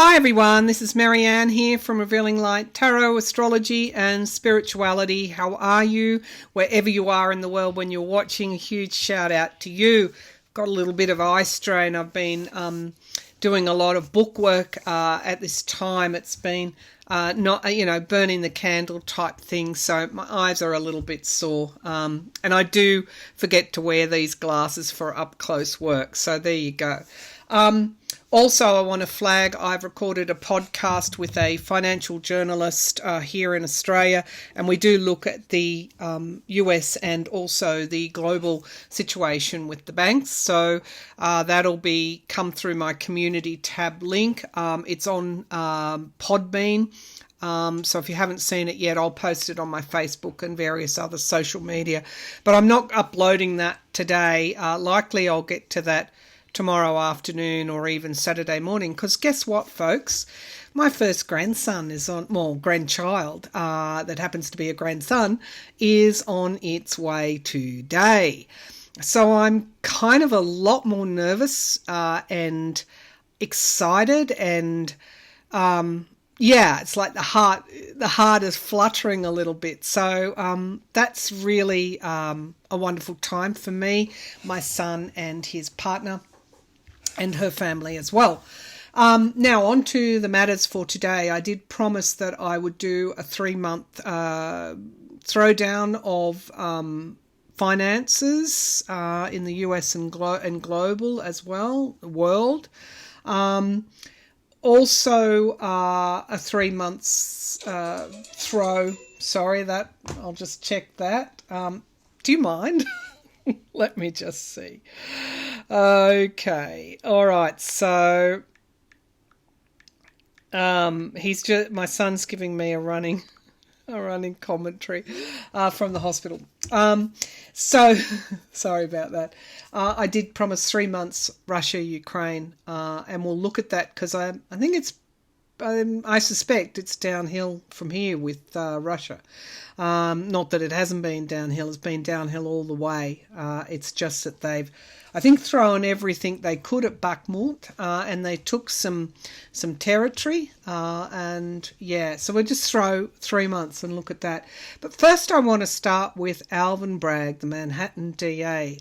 Hi everyone, this is Marianne here from Revealing Light Tarot, Astrology and Spirituality. How are you? Wherever you are in the world when you're watching, a huge shout out to you. Got a little bit of eye strain. I've been doing a lot of book work at this time. It's been not, burning the candle type thing, so my eyes are a little bit sore. And I do forget to wear these glasses for up close work, so there you go. Also, I want to flag I've recorded a podcast with a financial journalist here in Australia, and we do look at the US and also the global situation with the banks. So that'll be come through my community tab link. It's on Podbean. So if you haven't seen it yet, I'll post it on my Facebook and various other social media. But I'm not uploading that today. Likely I'll get to that tomorrow afternoon or even Saturday morning, because guess what, folks, my first grandson is on, well, grandchild that happens to be a grandson is on its way today. So I'm kind of a lot more nervous and excited, and it's like the heart is fluttering a little bit. So that's really a wonderful time for me, my son and his partner, and her family as well. Now on to the matters for today. I did promise that I would do a 3-month throwdown of finances in the US and global as well, world. Also a 3 months throw. Sorry, that I'll just check that. Do you mind? Let me just see. Okay. All right. So my son's giving me a running commentary from the hospital. So sorry about that. I did promise 3 months Russia, Ukraine, and we'll look at that because I think I suspect it's downhill from here with Russia. Not that it hasn't been downhill, it's been downhill all the way. It's just that they've, I think, thrown everything they could at Bakhmut, and they took some territory. So we'll just throw 3 months and look at that. But first I want to start with Alvin Bragg, the Manhattan DA.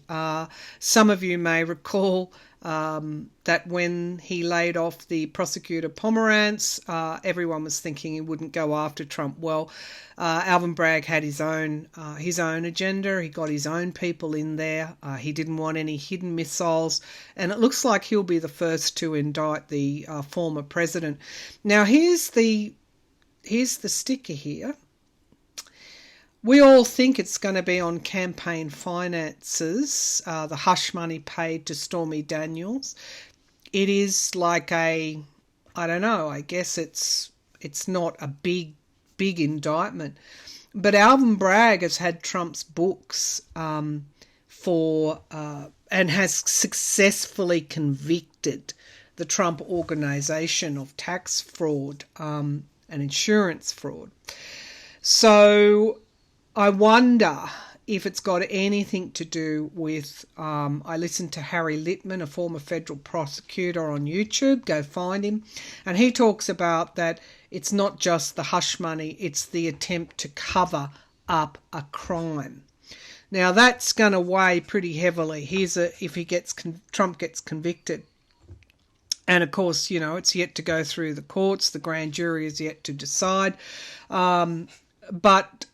Some of you may recall that when he laid off the prosecutor Pomerantz, everyone was thinking he wouldn't go after Trump. Well, Alvin Bragg had his own agenda. He got his own people in there. He didn't want any hidden missiles, and it looks like he'll be the first to indict the former president. Now, here's the sticker here. We all think it's going to be on campaign finances, the hush money paid to Stormy Daniels. It is like I guess it's not a big indictment. But Alvin Bragg has had Trump's books and has successfully convicted the Trump organization of tax fraud and insurance fraud. So I wonder if it's got anything to do with, I listened to Harry Litman, a former federal prosecutor, on YouTube. Go find him. And he talks about that it's not just the hush money, it's the attempt to cover up a crime. Now that's going to weigh pretty heavily. If Trump gets convicted. And of course, it's yet to go through the courts. The grand jury is yet to decide. But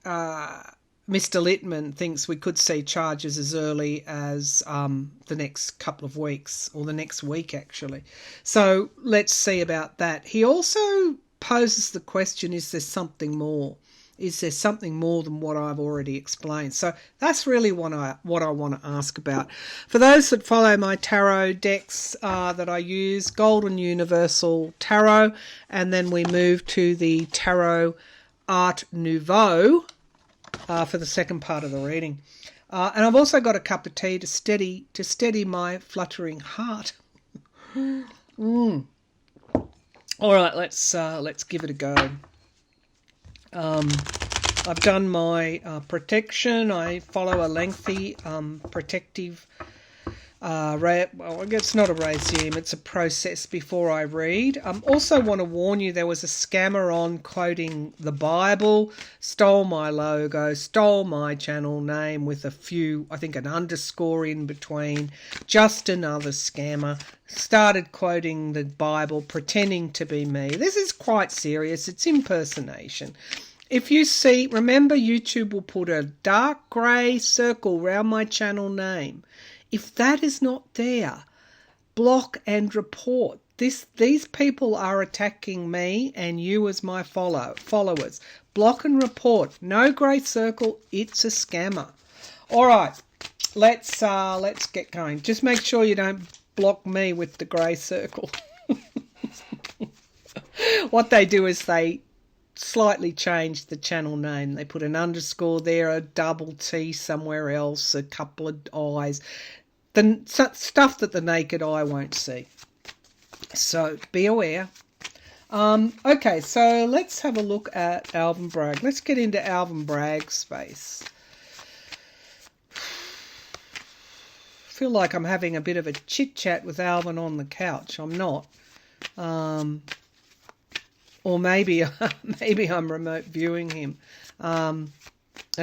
Mr. Litman thinks we could see charges as early as the next couple of weeks, or the next week actually. So let's see about that. He also poses the question, is there something more? Is there something more than what I've already explained? So that's really what I want to ask about. For those that follow my tarot decks that I use, Golden Universal Tarot, and then we move to the Tarot Art Nouveau for the second part of the reading. And I've also got a cup of tea to steady my fluttering heart. All right, let's give it a go. I've done my protection. I follow a lengthy protective well, I guess it's not a regime, it's a process before I read. Also want to warn you, there was a scammer on quoting the Bible, stole my logo, stole my channel name with a few, I think an underscore in between, just another scammer, started quoting the Bible, pretending to be me. This is quite serious, it's impersonation. If you see, remember YouTube will put a dark grey circle around my channel name. If that is not there, block and report. These people are attacking me and you as my followers. Block and report. No grey circle. It's a scammer. All right, let's get going. Just make sure you don't block me with the grey circle. What they do is they slightly change the channel name. They put an underscore there, a double T somewhere else, a couple of I's. The stuff that the naked eye won't see. So be aware. Okay, so let's have a look at Alvin Bragg. Let's get into Alvin Bragg's space. I feel like I'm having a bit of a chit-chat with Alvin on the couch. I'm not. Or maybe I'm remote viewing him. And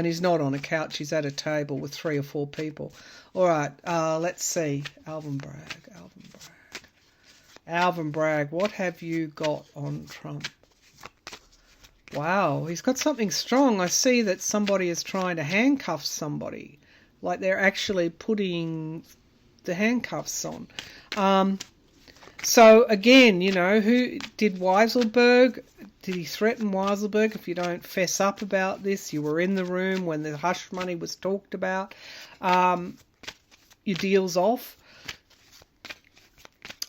he's not on a couch, he's at a table with 3 or 4 people. All right, let's see. Alvin Bragg, what have you got on Trump? Wow, he's got something strong. I see that somebody is trying to handcuff somebody. Like they're actually putting the handcuffs on. So again, you know, who did Weisselberg? Did he threaten Weisselberg? If you don't fess up about this, you were in the room when the hush money was talked about. Your deal's off.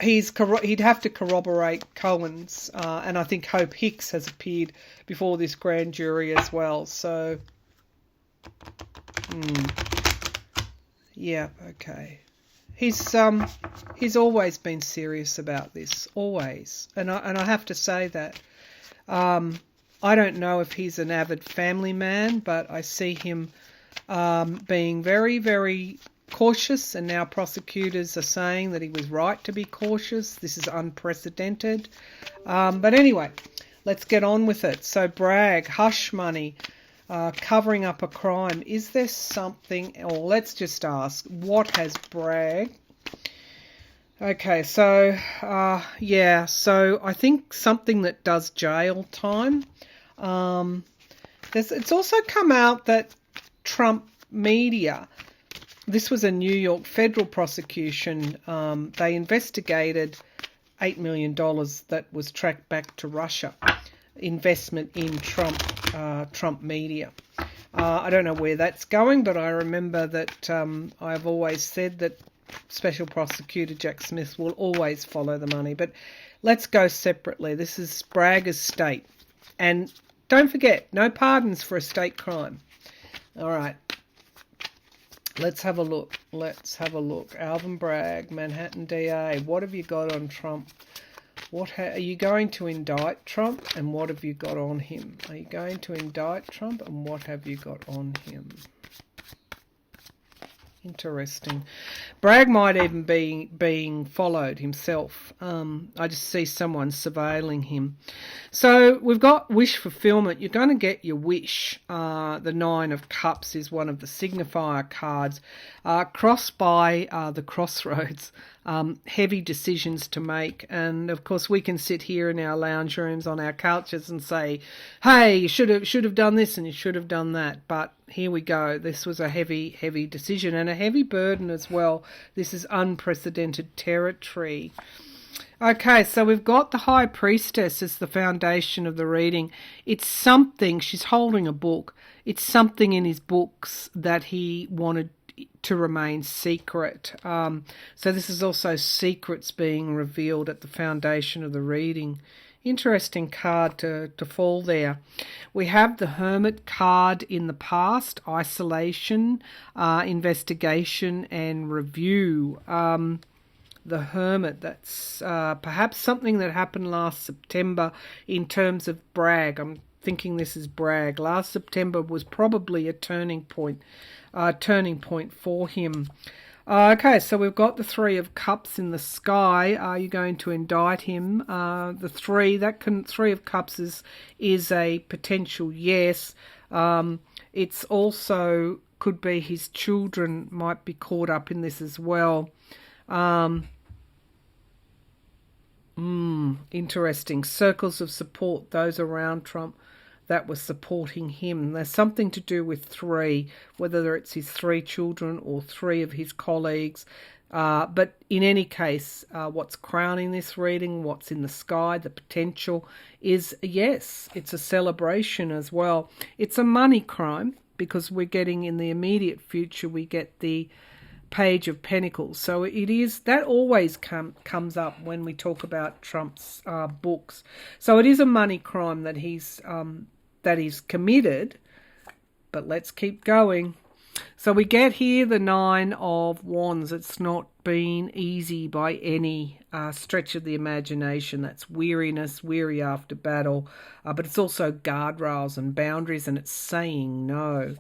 He'd have to corroborate Cohen's, and I think Hope Hicks has appeared before this grand jury as well. So, yeah, okay. He's always been serious about this, always, and I have to say that. I don't know if he's an avid family man, but I see him being very, very cautious, and now prosecutors are saying that he was right to be cautious. This is unprecedented. But anyway, let's get on with it. So Bragg, hush money, covering up a crime. Is there something, or let's just ask, what has Bragg... Okay, so, yeah, so I think something that does jail time. It's also come out that Trump media, this was a New York federal prosecution, they investigated $8 million that was tracked back to Russia, investment in Trump media. I don't know where that's going, but I remember that I've always said that Special Prosecutor Jack Smith will always follow the money. But let's go separately. This is Bragg estate. And don't forget, no pardons for a state crime. All right. Let's have a look. Alvin Bragg, Manhattan DA. What have you got on Trump? Are you going to indict Trump? And what have you got on him? Are you going to indict Trump? And what have you got on him? Interesting. Bragg might even be being followed himself. I just see someone surveilling him. So we've got wish fulfillment. You're going to get your wish. The 9 of Cups is one of the signifier cards. Crossed by the crossroads. Heavy decisions to make. And of course we can sit here in our lounge rooms on our couches and say, hey, you should have done this and you should have done that. But here we go. This was a heavy decision and a heavy burden as well. This is unprecedented territory. Okay, so we've got the High Priestess as the foundation of the reading. It's something, she's holding a book. It's something in his books that he wanted to remain secret. So this is also secrets being revealed at the foundation of the reading. Interesting card to fall there. We have the Hermit card in the past, isolation, investigation and review. The Hermit, that's perhaps something that happened last September in terms of Bragg. I'm thinking this is Bragg. Last September was probably a turning point for him. Okay, so we've got the Three of Cups in the sky. Are you going to indict him? Three of Cups is a potential yes. It's also could be his children might be caught up in this as well. Interesting. Circles of support, those around Trump that were supporting him. There's something to do with three, whether it's his three children or three of his colleagues. But in any case, what's crowning this reading, what's in the sky, the potential is yes, it's a celebration as well. It's a money crime because we're getting in the immediate future, we get the Page of Pentacles. So it is that always comes up when we talk about Trump's books. So it is a money crime that he's committed. But let's keep going. So we get here the Nine of Wands. It's not been easy by any stretch of the imagination. That's weariness, weary after battle. But it's also guardrails and boundaries, and it's saying no.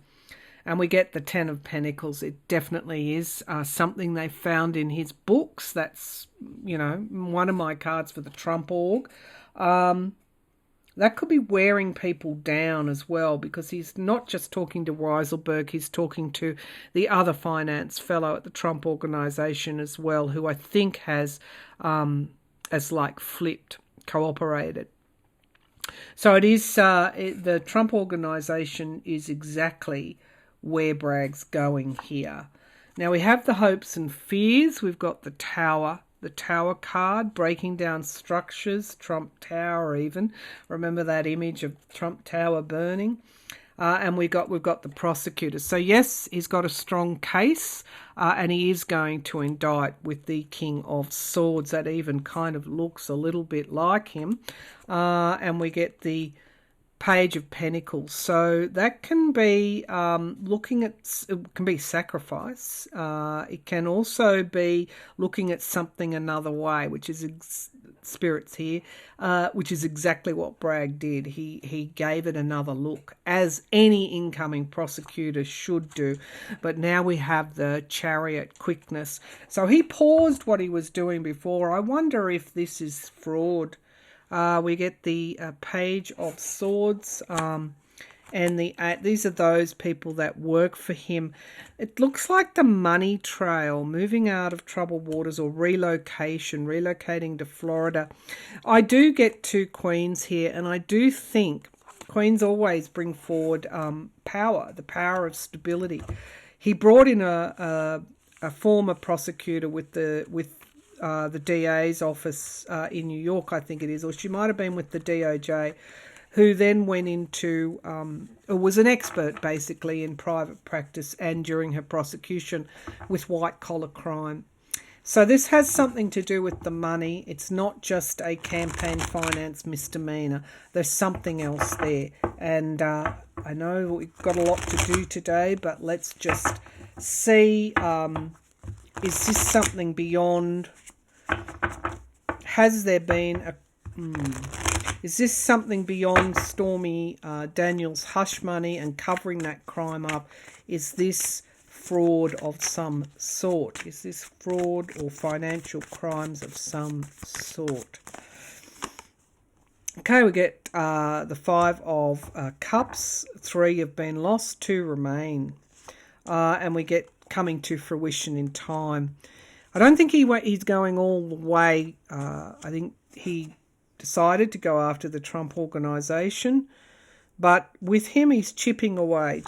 And we get the Ten of Pentacles. It definitely is something they found in his books. That's, one of my cards for the Trump org. That could be wearing people down as well, because he's not just talking to Weiselberg, he's talking to the other finance fellow at the Trump organization as well, who I think has flipped, cooperated. So it is, the Trump organization is exactly where Bragg's going here. Now we have the hopes and fears. We've got the Tower card, breaking down structures, Trump Tower even. Remember that image of Trump Tower burning? And we've got the prosecutor. So yes, he's got a strong case, and he is going to indict with the King of Swords. That even kind of looks a little bit like him. And we get the Page of Pentacles. So that can be it can be sacrifice. It can also be looking at something another way, which is spirits here, which is exactly what Bragg did. He gave it another look, as any incoming prosecutor should do. But now we have the Chariot quickness. So he paused what he was doing before. I wonder if this is fraud. We get the Page of Swords, and these are those people that work for him. It looks like the money trail, moving out of troubled waters, or relocating to Florida. I do get two queens here, and I do think queens always bring forward power, the power of stability. He brought in a former prosecutor with the DA's office in New York, I think it is, or she might have been with the DOJ, who then went into, or was an expert basically in private practice and during her prosecution with white-collar crime. So this has something to do with the money. It's not just a campaign finance misdemeanor. There's something else there. And I know we've got a lot to do today, but let's just see, is this something beyond... Has there been is this something beyond Stormy Daniels' hush money and covering that crime up? Is this fraud of some sort? Is this fraud or financial crimes of some sort? Okay, we get the Five of Cups. 3 have been lost, 2 remain. And we get coming to fruition in time. I don't think he's going all the way. I think he decided to go after the Trump organization. But with him, he's chipping away.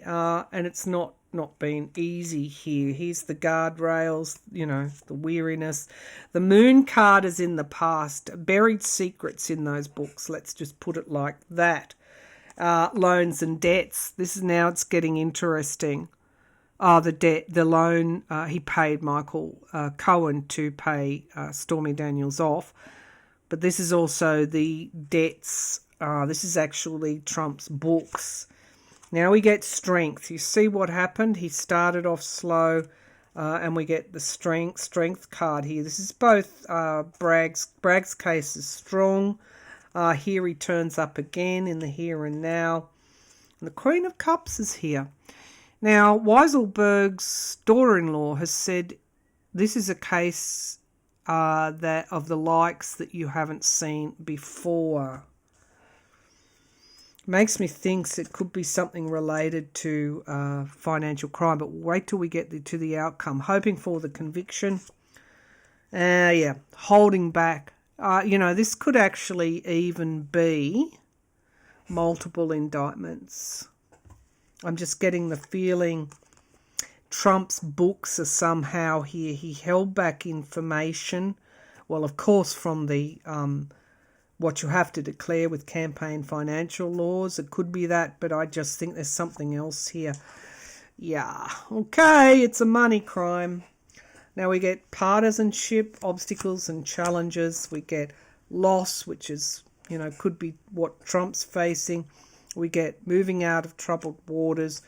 And it's not been easy here. Here's the guardrails, the weariness. The Moon card is in the past. Buried secrets in those books. Let's just put it like that. Loans and debts. It's getting interesting. The loan, he paid Michael Cohen to pay Stormy Daniels off. But this is also the debts. This is actually Trump's books. Now we get strength. You see what happened? He started off slow, and we get the strength card here. This is both Bragg's case is strong. Here he turns up again in the here and now. And the Queen of Cups is here. Now, Weiselberg's daughter-in-law has said this is a case that of the likes that you haven't seen before. Makes me think it could be something related to financial crime, but wait till we get to the outcome. Hoping for the conviction. Holding back. This could actually even be multiple indictments. I'm just getting the feeling Trump's books are somehow here. He held back information. Well, of course, from the what you have to declare with campaign financial laws. It could be that, but I just think there's something else here. Yeah, okay, it's a money crime. Now we get partisanship, obstacles and challenges. We get loss, which is, could be what Trump's facing. We get moving out of troubled waters.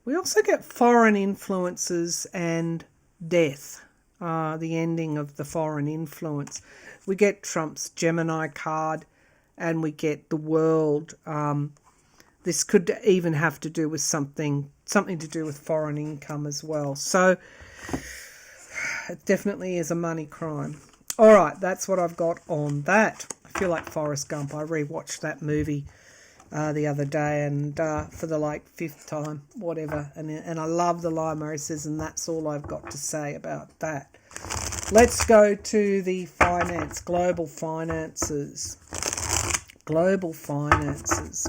We also get foreign influences and death, the ending of the foreign influence. We get Trump's Gemini card, and we get the world. This could even have to do with something to do with foreign income as well. So it definitely is a money crime. All right, that's what I've got on that. I feel like Forrest Gump. I rewatched that movie the other day, and for the fifth time, whatever. And I love the line where he says, "And that's all I've got to say about that." Let's go to the global finances. Global finances,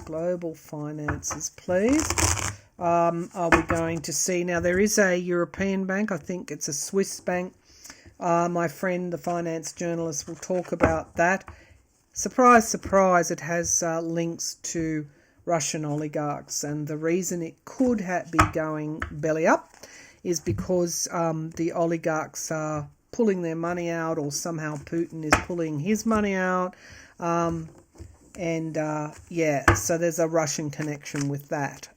please. Are we going to see... Now, there is a European bank. I think it's a Swiss bank. My friend, the finance journalist, will talk about that. Surprise, surprise, it has links to Russian oligarchs. And the reason it could be going belly up is because the oligarchs are pulling their money out, or somehow Putin is pulling his money out. So there's a Russian connection with that,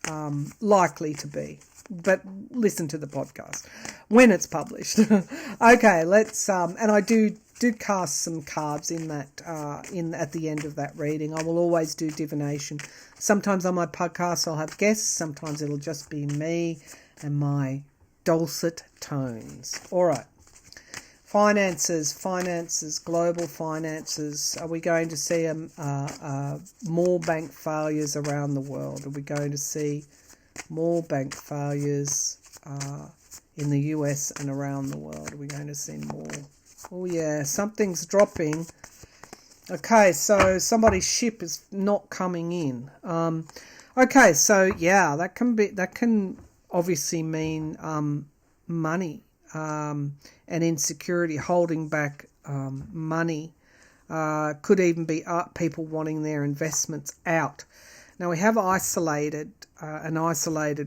likely to be. But listen to the podcast when it's published. Okay, let's and I do cast some cards in that at the end of that reading. I will always do divination. Sometimes on my podcast I'll have guests, sometimes it'll just be me and my dulcet tones. All right. Finances, global finances. Are we going to see more bank failures around the world? Are we going to see more bank failures in the US and around the world? Are we going to see more? Oh yeah, something's dropping. Okay, so somebody's ship is not coming in. Okay, so yeah, that can obviously mean money. And insecurity, holding back money. Could even be people wanting their investments out. Now we have an isolated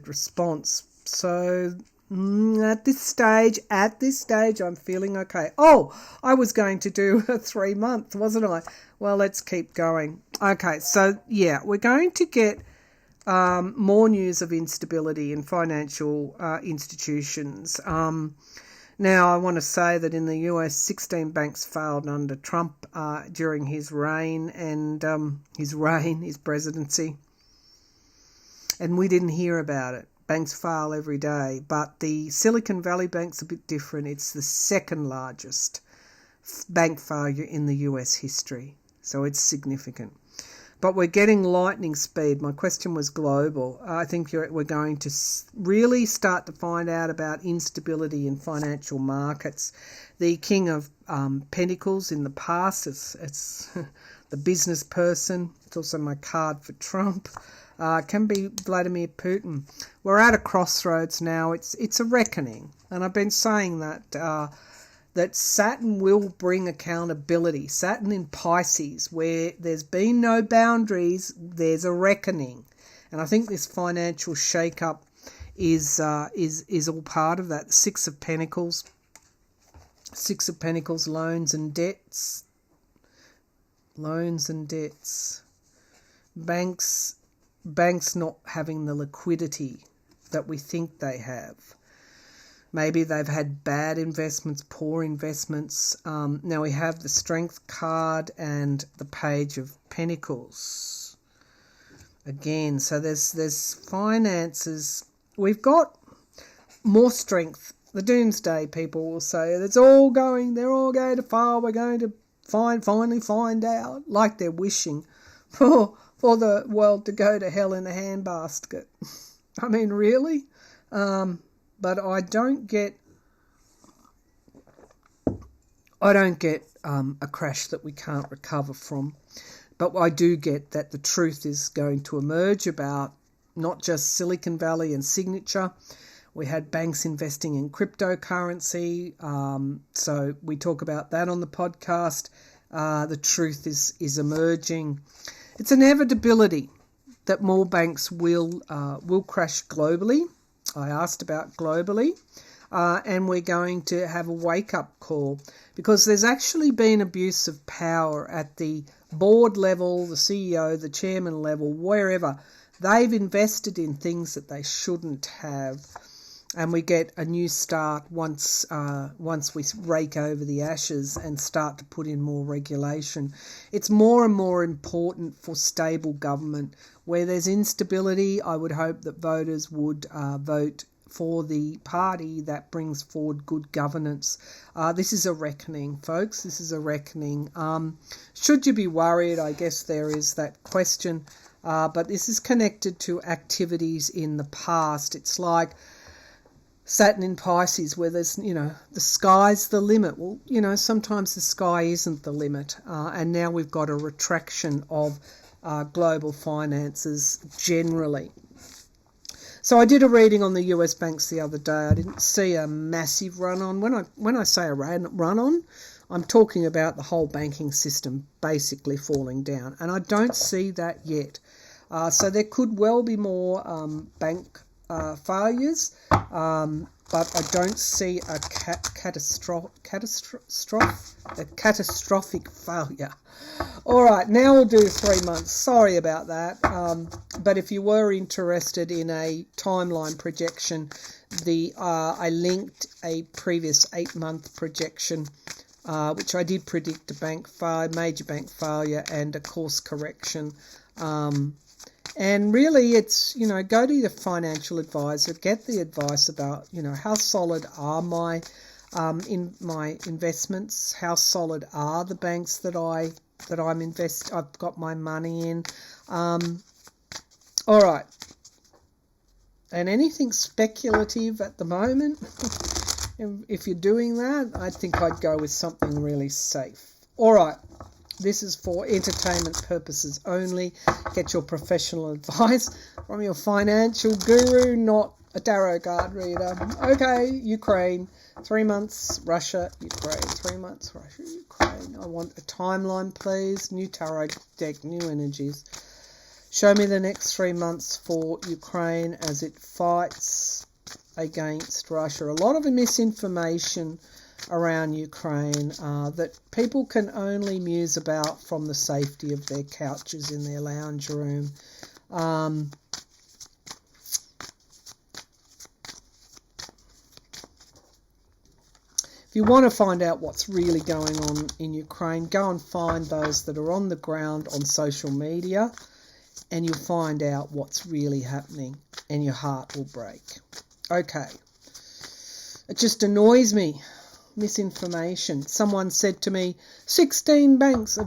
response. So at this stage, I'm feeling okay. Oh, I was going to do a 3-month, wasn't I? Well, let's keep going. Okay, so yeah, we're going to get more news of instability in financial institutions. Now, I want to say that in the US, 16 banks failed under Trump during his reign and his presidency. And we didn't hear about it. Banks fail every day. But the Silicon Valley Bank's a bit different. It's the second largest bank failure in the US history. So it's significant. But we're getting lightning speed. My question was global. I think we're going to really start to find out about instability in financial markets. The King of Pentacles in the past, it's the business person. It's also my card for Trump. Can be Vladimir Putin. We're at a crossroads now. It's a reckoning. And I've been saying that Saturn will bring accountability. Saturn in Pisces, where there's been no boundaries, there's a reckoning. And I think this financial shake-up is all part of that. Six of Pentacles, loans and debts. Banks not having the liquidity that we think they have. Maybe they've had bad investments, poor investments. Now we have the Strength card and the Page of Pentacles. Again, so there's finances. We've got more strength. The doomsday people will say they're all going to fall. We're going to finally find out, like they're wishing for the world to go to hell in a handbasket. I mean, really? But I don't get a crash that we can't recover from. But I do get that the truth is going to emerge about not just Silicon Valley and Signature. We had banks investing in cryptocurrency. So we talk about that on the podcast. The truth is emerging. It's an inevitability that more banks will crash globally. I asked about globally. And we're going to have a wake-up call because there's actually been abuse of power at the board level, the CEO, the chairman level, wherever. They've invested in things that they shouldn't have. And we get a new start once we rake over the ashes and start to put in more regulation. It's more and more important for stable government. Where there's instability, I would hope that voters would vote for the party that brings forward good governance. This is a reckoning, folks. This is a reckoning. Should you be worried? I guess there is that question. But this is connected to activities in the past. It's like Saturn in Pisces, where there's, the sky's the limit. Well, sometimes the sky isn't the limit. And now we've got a retraction of global finances generally. So I did a reading on the US banks the other day. I didn't see a massive run-on. When I say a run-on, I'm talking about the whole banking system basically falling down. And I don't see that yet. So there could well be more bank failures, but I don't see a catastrophic failure. All right, now we'll do 3 months. Sorry about that. But if you were interested in a timeline projection, I linked a previous 8-month projection, which I did predict a major bank failure and a course correction. And really it's, go to your financial advisor, get the advice about, how solid are my investments, how solid are the banks that I've got my money in. All right. And anything speculative at the moment, if you're doing that, I think I'd go with something really safe. All right. This is for entertainment purposes only. Get your professional advice from your financial guru, not a tarot card reader. Okay, Ukraine, 3 months, Russia, Ukraine, 3 months, Russia, Ukraine. I want a timeline, please. New tarot deck, new energies. Show me the next 3 months for Ukraine as it fights against Russia. A lot of misinformation around Ukraine that people can only muse about from the safety of their couches in their lounge room. If you want to find out what's really going on in Ukraine, go and find those that are on the ground on social media, and you'll find out what's really happening, and your heart will break. Okay. It just annoys me. Misinformation. Someone said to me, 16 banks have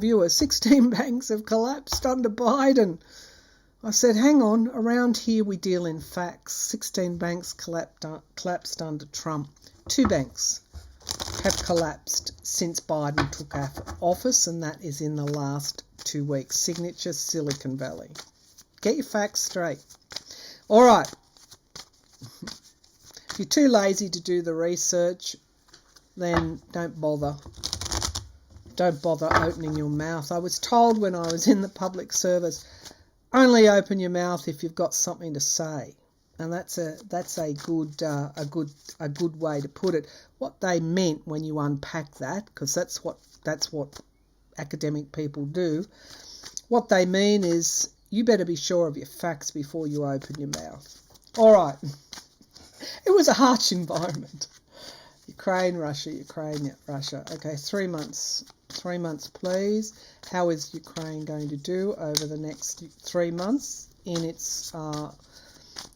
collapsed under Biden. I said, hang on, around here we deal in facts. 16 banks collapsed under Trump. 2 banks have collapsed since Biden took office, and that is in the last 2 weeks. Signature, Silicon Valley. Get your facts straight. All right. If you're too lazy to do the research, then don't bother. Don't bother opening your mouth. I was told when I was in the public service, only open your mouth if you've got something to say, and that's a good way to put it. What they meant when you unpack that, because that's what academic people do. What they mean is you better be sure of your facts before you open your mouth. All right. It was a harsh environment. Ukraine, Russia. Okay, 3 months. 3 months, please. How is Ukraine going to do over the next 3 months in its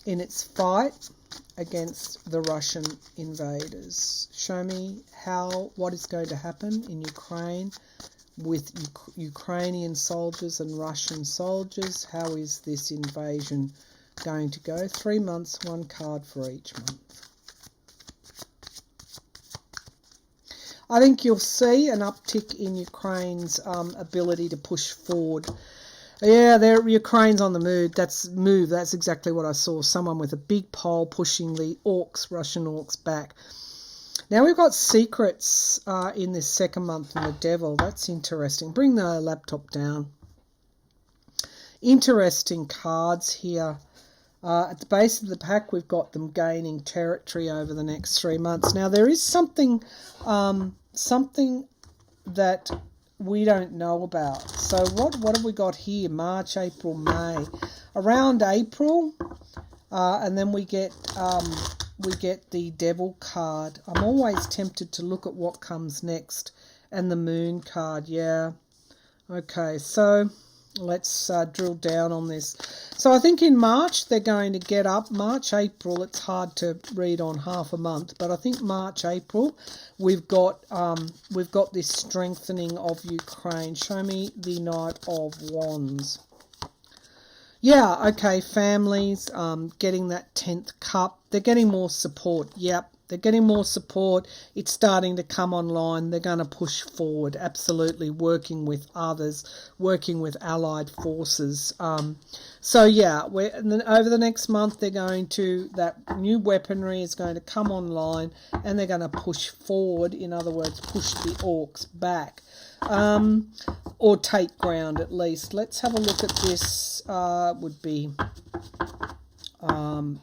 in its fight against the Russian invaders. Show me what is going to happen in Ukraine with Ukrainian soldiers and Russian soldiers. How is this invasion going to go? 3 months, one card for each month. I think you'll see an uptick in Ukraine's ability to push forward. Yeah, Ukraine's on the move. That's exactly what I saw. Someone with a big pole pushing the Russian orcs back. Now we've got secrets in this second month from the devil. That's interesting. Bring the laptop down. Interesting cards here. At the base of the pack, we've got them gaining territory over the next 3 months. Now there is something that we don't know about. So what have we got here? March, April, May. Around April, and then we get the devil card. I'm always tempted to look at what comes next, and the moon card. Yeah. Okay, so let's drill down on this. So I think in March they're going to get up. March, April, it's hard to read on half a month, but I think March, April, we've got this strengthening of Ukraine. Show me the Knight of Wands. Yeah, okay, families getting that 10th cup. They're getting more support. Yep, they're getting more support. It's starting to come online. They're going to push forward, absolutely, working with others, working with allied forces. So yeah, over the next month, that new weaponry is going to come online, and they're going to push forward. In other words, push the orcs back. Or take ground at least. Let's have a look at this. Would be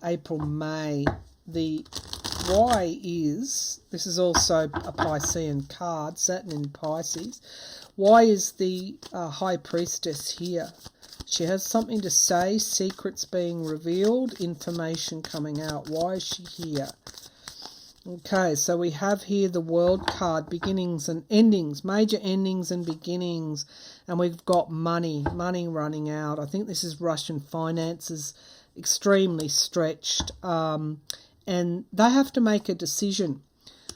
April, May. The why is, this is also a Piscean card, Saturn in Pisces. Why is the High Priestess here? She has something to say, secrets being revealed, information coming out. Why is she here? Okay, so we have here the World card, beginnings and endings, major endings and beginnings, and we've got money running out. I think this is Russian finances, extremely stretched, and they have to make a decision.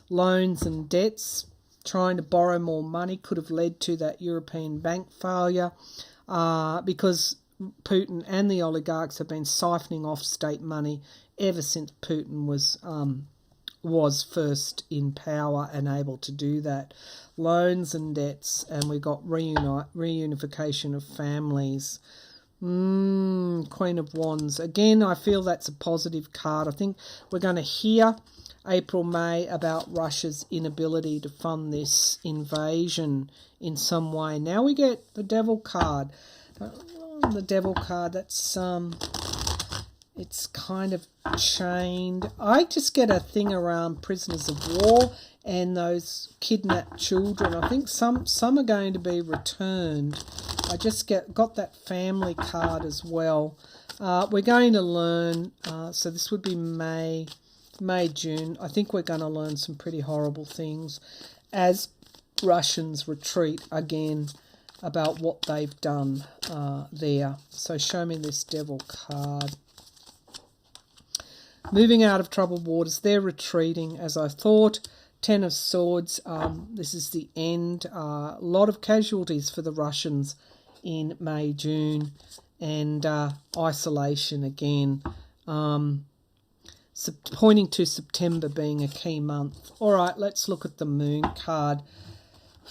Loans and debts, trying to borrow more money could have led to that European bank failure, because Putin and the oligarchs have been siphoning off state money ever since Putin was first in power and able to do that. Loans and debts, and we got reunification of families. Queen of Wands. Again, I feel that's a positive card. I think we're going to hear April, May about Russia's inability to fund this invasion in some way. Now we get the Devil card. The Devil card, that's it's kind of chained. I just get a thing around prisoners of war and those kidnapped children. I think some are going to be returned. I just got that family card as well. We're going to learn, so this would be May, June. I think we're going to learn some pretty horrible things as Russians retreat again about what they've done there. So show me this Devil card. Moving out of troubled waters, they're retreating as I thought. 10 of Swords, this is the end. A lot of casualties for the Russians in May, June, and isolation again. Pointing to September being a key month. All right, let's look at the Moon card.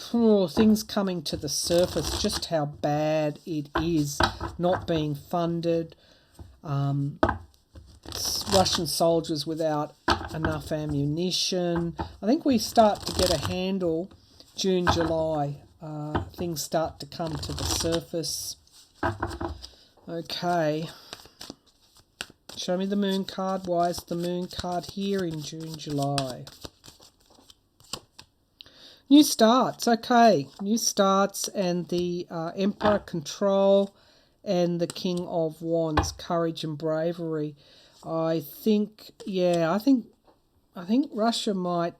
Things coming to the surface, just how bad it is, not being funded. Russian soldiers without enough ammunition. I think we start to get a handle June, July. Things start to come to the surface. Okay. Show me the Moon card. Why is the Moon card here in June, July? New starts. Okay. New starts, and the Emperor, control, and the King of Wands, courage and bravery. I think Russia might,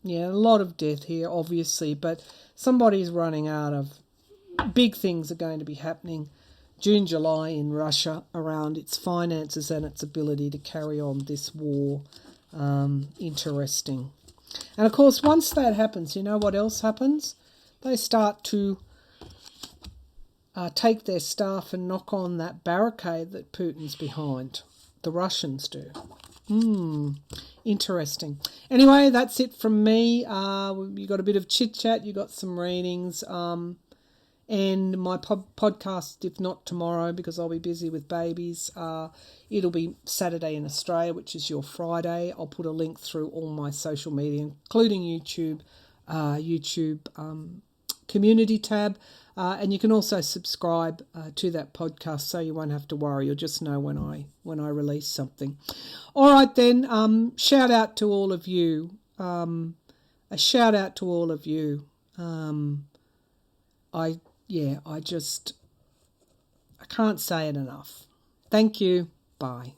a lot of death here, obviously, but somebody's running out of, big things are going to be happening June, July in Russia around its finances and its ability to carry on this war. Interesting. And of course, once that happens, you know what else happens? They start to take their staff and knock on that barricade that Putin's behind. The Russians do. Interesting. Anyway, that's it from me. You got a bit of chit-chat, you got some readings, and my podcast, if not tomorrow, because I'll be busy with babies, it'll be Saturday in Australia, which is your Friday. I'll put a link through all my social media, including YouTube community tab, and you can also subscribe to that podcast, so you won't have to worry. You'll just know when I release something. All right then. Shout out to all of you. A shout out to all of you. I can't say it enough. Thank you. Bye.